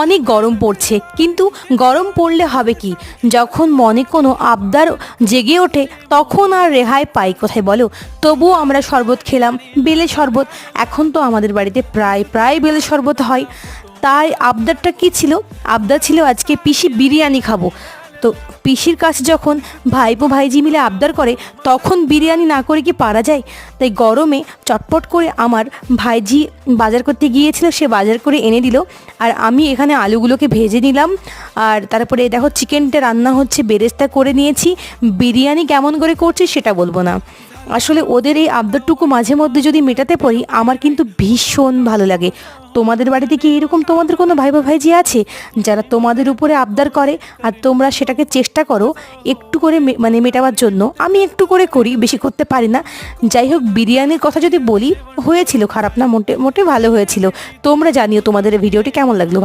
অনেক গরম পড়ছে, কিন্তু গরম পড়লে হবে কি, যখন মনে কোনো আবদার জেগে ওঠে তখন আর রেহাই পাই কোথায় বলো। তবুও আমরা শরবত খেলাম, বেলের শরবত। এখন তো আমাদের বাড়িতে প্রায় প্রায় বেলের শরবত হয়। তাই আবদারটা কি ছিল? আবদার ছিল আজকে পিসি বিরিয়ানি খাবো। তো পিসির কাছে যখন ভাইপো ভাইজি মিলে আবদার করে, তখন বিরিয়ানি না করে কি পারা যায়? তাই গরমে চটপট করে আমার ভাইজি বাজার করতে গিয়েছিল, সে বাজার করে এনে দিল। আর আমি এখানে আলুগুলোকে ভেজে নিলাম। আর তারপরে দেখো চিকেনটা রান্না হচ্ছে, বেরেস্তা করে নিয়েছি। বিরিয়ানি কেমন করে করছি সেটা বলবো না, আসলে ওদের এই আবদারটুকু মাঝে মধ্যে যদি মেটাতে পারি আমার কিন্তু ভীষণ ভালো লাগে। তোমাদের বাড়িতে কি এরকম তোমাদের কোনো ভাই বা ভাইজি আছে যারা তোমাদের উপরে আবদার করে আর তোমরা সেটাকে চেষ্টা করো একটু করে মানে মেটাবার জন্য? আমি একটু করে করি, বেশি করতে পারি না। যাই হোক, বিরিয়ানির কথা যদি বলি, হয়েছিল, খারাপ না, মোটে মোটে ভালো হয়েছিল। তোমরা জানিও তোমাদের ভিডিওটি কেমন লাগলো।